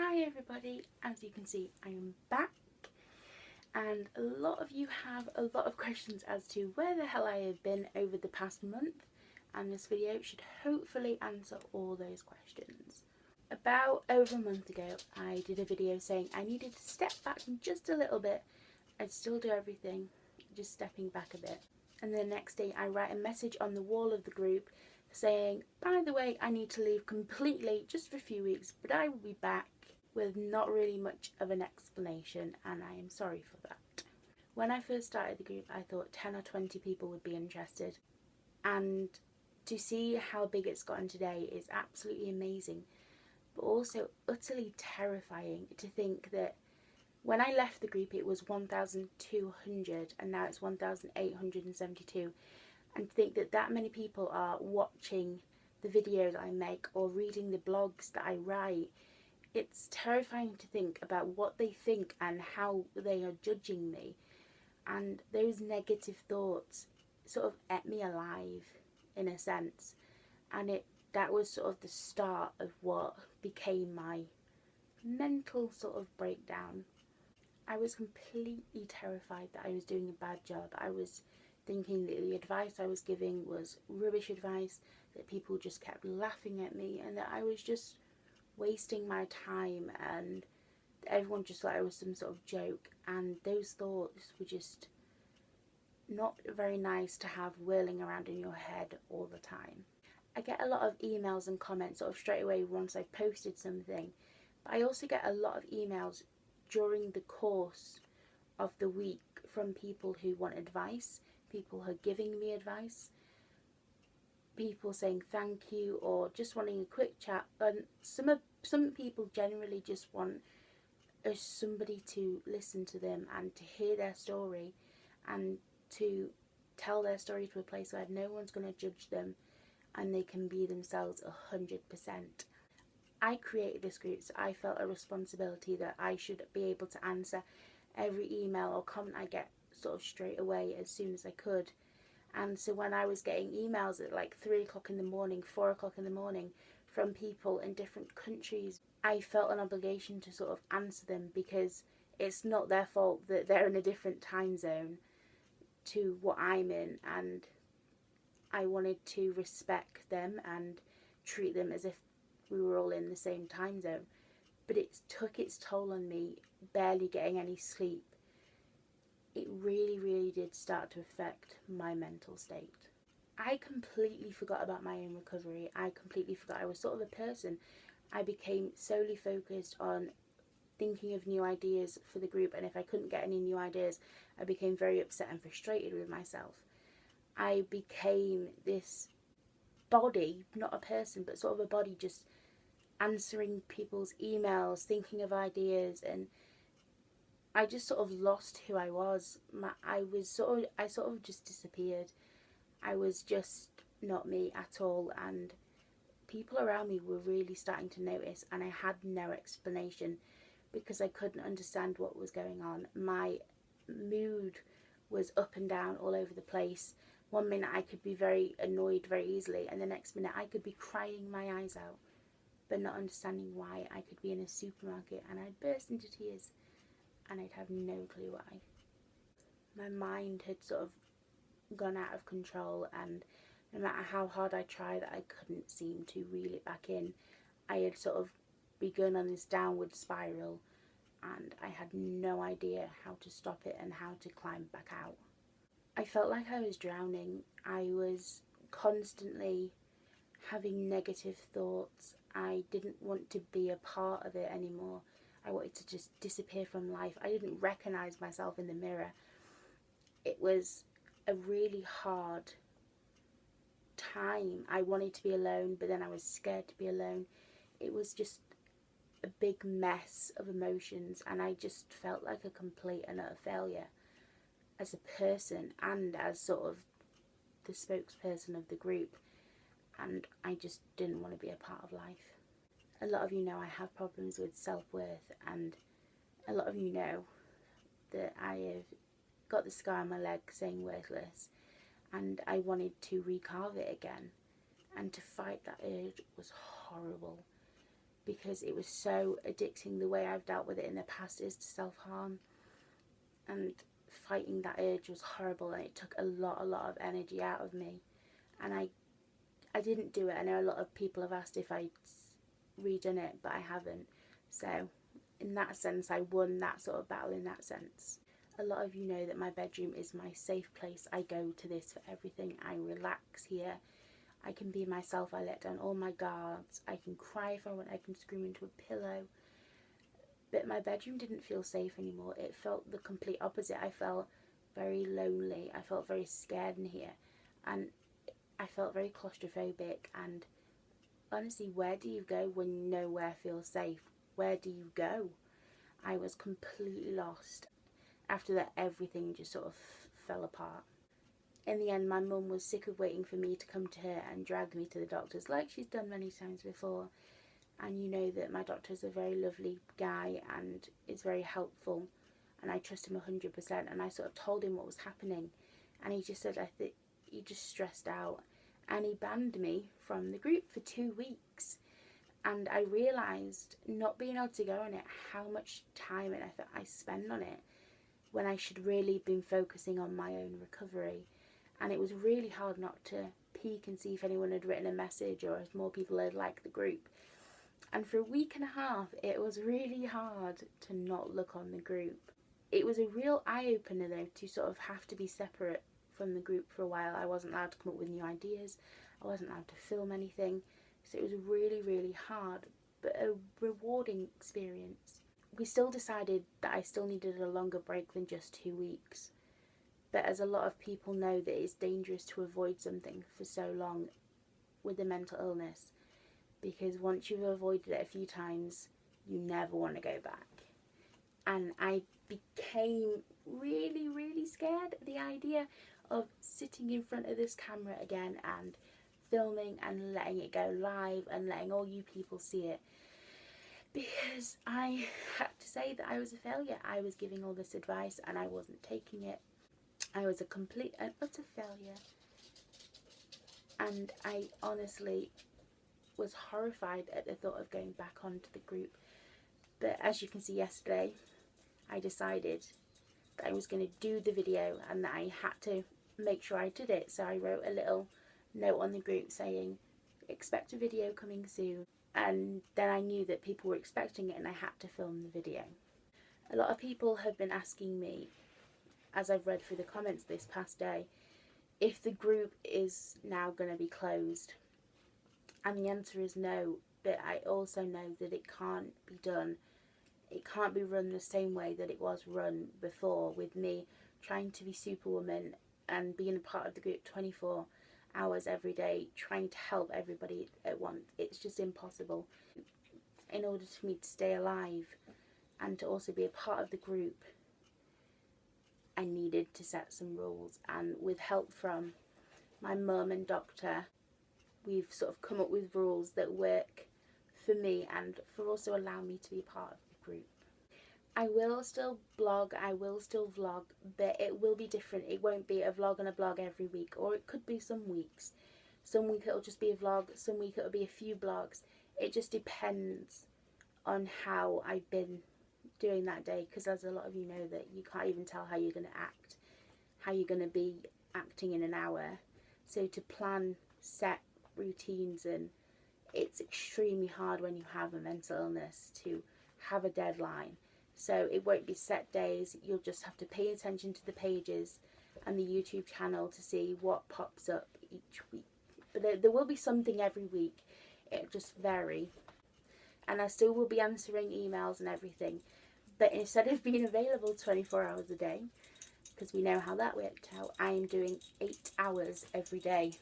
Hi everybody, as you can see I am back and a lot of you have a lot of questions as to where the hell I have been over the past month, and this video should hopefully answer all those questions. About over a month ago I did a video saying I needed to step back just a little bit. I'd still do everything, just stepping back a bit. And the next day I write a message on the wall of the group saying, by the way, I need to leave completely just for a few weeks, but I will be back, with not really much of an explanation, and I am sorry for that. When I first started the group I thought 10 or 20 people would be interested, and to see how big it's gotten today is absolutely amazing, but also utterly terrifying to think that when I left the group it was 1,200 and now it's 1,872, and think that that many people are watching the videos I make or reading the blogs that I write. It's terrifying to think about what they think and how they are judging me, and those negative thoughts sort of ate me alive in a sense, and that was sort of the start of what became my mental sort of breakdown. I was completely terrified that I was doing a bad job. I was thinking that the advice I was giving was rubbish advice, that people just kept laughing at me, and that I was just wasting my time, and everyone just thought I was some sort of joke. And those thoughts were just not very nice to have whirling around in your head all the time. I get a lot of emails and comments sort of straight away once I've posted something, but I also get a lot of emails during the course of the week from people who want advice, people who are giving me advice, people saying thank you or just wanting a quick chat. And some people generally just want somebody to listen to them and to hear their story and to tell their story to a place where no one's going to judge them and they can be themselves 100%. I created this group, so I felt a responsibility that I should be able to answer every email or comment I get sort of straight away as soon as I could. And so when I was getting emails at like 3 o'clock in the morning, 4 o'clock in the morning from people in different countries, I felt an obligation to sort of answer them, because it's not their fault that they're in a different time zone to what I'm in, and I wanted to respect them and treat them as if we were all in the same time zone. But it took its toll on me, barely getting any sleep. It really did start to affect my mental state. I completely forgot about my own recovery. I completely forgot I was sort of a person. I became solely focused on thinking of new ideas for the group, and if I couldn't get any new ideas I became very upset and frustrated with myself. I became this body, not a person, but sort of a body, just answering people's emails, thinking of ideas, and I just sort of lost who I was. I sort of just disappeared. I was just not me at all, and people around me were really starting to notice, and I had no explanation because I couldn't understand what was going on. My mood was up and down all over the place. One minute I could be very annoyed very easily, and the next minute I could be crying my eyes out, but not understanding why. I could be in a supermarket and I'd burst into tears and I'd have no clue why. My mind had sort of gone out of control, and no matter how hard I tried, I couldn't seem to reel it back in. I had sort of begun on this downward spiral, and I had no idea how to stop it and how to climb back out. I felt like I was drowning. I was constantly having negative thoughts. I didn't want to be a part of it anymore. I wanted to just disappear from life. I didn't recognise myself in the mirror. It was a really hard time. I wanted to be alone, but then I was scared to be alone. It was just a big mess of emotions, and I just felt like a complete and utter failure as a person and as sort of the spokesperson of the group, and I just didn't want to be a part of life. A lot of you know I have problems with self-worth, and a lot of you know that I have got the scar on my leg saying worthless, and I wanted to recarve it again, and to fight that urge was horrible, because it was so addicting. The way I've dealt with it in the past is to self-harm, and fighting that urge was horrible, and it took a lot of energy out of me, and I didn't do it. I know a lot of people have asked if I'd redone it, but I haven't. So in that sense, I won that sort of battle in that sense. A lot of you know that my bedroom is my safe place. I go to this for everything. I relax here. I can be myself. I let down all my guards. I can cry if I want. I can scream into a pillow. But my bedroom didn't feel safe anymore. It felt the complete opposite. I felt very lonely. I felt very scared in here. And I felt very claustrophobic. And honestly, where do you go when nowhere feels safe? Where do you go? I was completely lost. After that, everything just sort of fell apart. In the end, my mum was sick of waiting for me to come to her and drag me to the doctors, like she's done many times before. And you know that my doctor's a very lovely guy and is very helpful, and I trust him 100%. And I sort of told him what was happening, and he just said, I think you're just stressed out. And he banned me from the group for 2 weeks. And I realised, not being able to go on it, how much time and effort I spend on it, when I should really have been focusing on my own recovery. And it was really hard not to peek and see if anyone had written a message or if more people had liked the group. And for a week and a half, it was really hard to not look on the group. It was a real eye-opener though, to sort of have to be separate from the group for a while. I wasn't allowed to come up with new ideas. I wasn't allowed to film anything. So it was really hard, but a rewarding experience. We still decided that I still needed a longer break than just 2 weeks. But as a lot of people know, that it's dangerous to avoid something for so long with a mental illness, because once you've avoided it a few times, you never want to go back. And I became really scared at the idea of sitting in front of this camera again and filming and letting it go live and letting all you people see it, because I had to say that I was a failure. I was giving all this advice and I wasn't taking it. I was a complete and utter failure, and I honestly was horrified at the thought of going back onto the group. But as you can see, yesterday I decided that I was going to do the video and that I had to make sure I did it. So I wrote a little note on the group saying, expect a video coming soon. And then I knew that people were expecting it and I had to film the video. A lot of people have been asking me, as I've read through the comments this past day, if the group is now going to be closed. And the answer is no, but I also know that it can't be done. It can't be run the same way that it was run before, with me trying to be Superwoman and being a part of the group 24 hours every day, trying to help everybody at once. It's just impossible. In order for me to stay alive and to also be a part of the group, I needed to set some rules, and with help from my mum and doctor, we've sort of come up with rules that work for me and for also allow me to be part of the group. I will still blog, I will still vlog, but it will be different. It won't be a vlog and a blog every week, or it could be some weeks. Some week it'll just be a vlog, some week it'll be a few blogs. It just depends on how I've been doing that day, because as a lot of you know, that you can't even tell how you're going to act, how you're going to be acting in an hour. So to plan set routines, and it's extremely hard when you have a mental illness to have a deadline. So it won't be set days. You'll just have to pay attention to the pages and the YouTube channel to see what pops up each week. But there will be something every week. It'll just vary. And I still will be answering emails and everything. But instead of being available 24 hours a day, because we know how that worked out, I am doing 8 hours every day.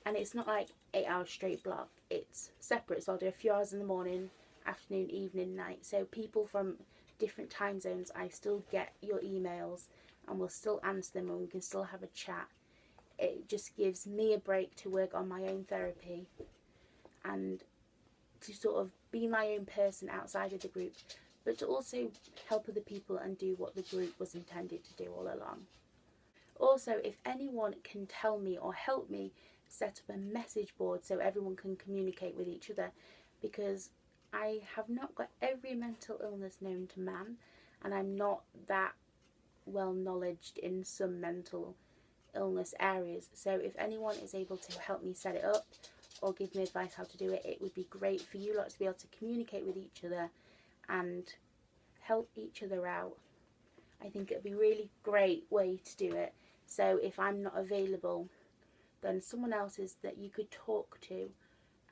And it's not like 8 hours straight block. It's separate. So I'll do a few hours in the morning, afternoon, evening, night. So people from different time zones, I still get your emails and we'll still answer them and we can still have a chat. It just gives me a break to work on my own therapy and to sort of be my own person outside of the group, but to also help other people and do what the group was intended to do all along. Also, if anyone can tell me or help me set up a message board so everyone can communicate with each other, because I have not got every mental illness known to man, and I'm not that well knowledged in some mental illness areas. So if anyone is able to help me set it up or give me advice how to do it, it would be great for you lot to be able to communicate with each other and help each other out. I think it'd be a really great way to do it. So if I'm not available, then someone else is that you could talk to,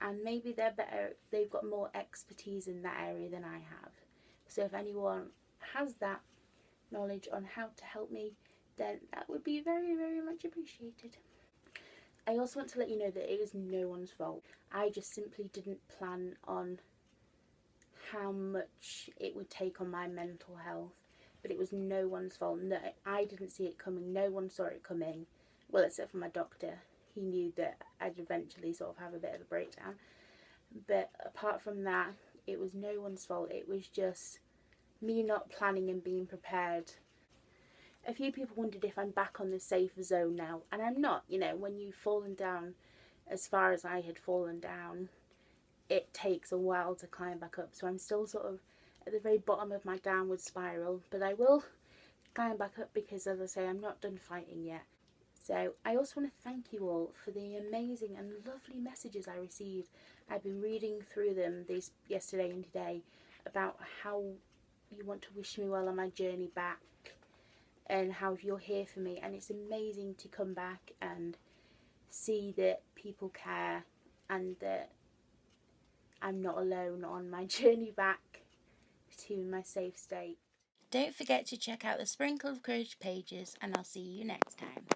and maybe they're better, they've got more expertise in that area than I have. So if anyone has that knowledge on how to help me, then that would be very, very much appreciated. I also want to let you know that it is no one's fault. I just simply didn't plan on how much it would take on my mental health, but it was no one's fault. No, I didn't see it coming. No one saw it coming. Well, except for my doctor. He knew that I'd eventually sort of have a bit of a breakdown. But apart from that, it was no one's fault. It was just me not planning and being prepared. A few people wondered if I'm back on the safer zone now, and I'm not. You know, when you've fallen down as far as I had fallen down, it takes a while to climb back up. So I'm still sort of at the very bottom of my downward spiral, but I will climb back up because, as I say, I'm not done fighting yet. So I also want to thank you all for the amazing and lovely messages I received. I've been reading through them this yesterday and today about how you want to wish me well on my journey back and how you're here for me, and it's amazing to come back and see that people care and that I'm not alone on my journey back to my safe state. Don't forget to check out the Sprinkle of Courage pages, and I'll see you next time.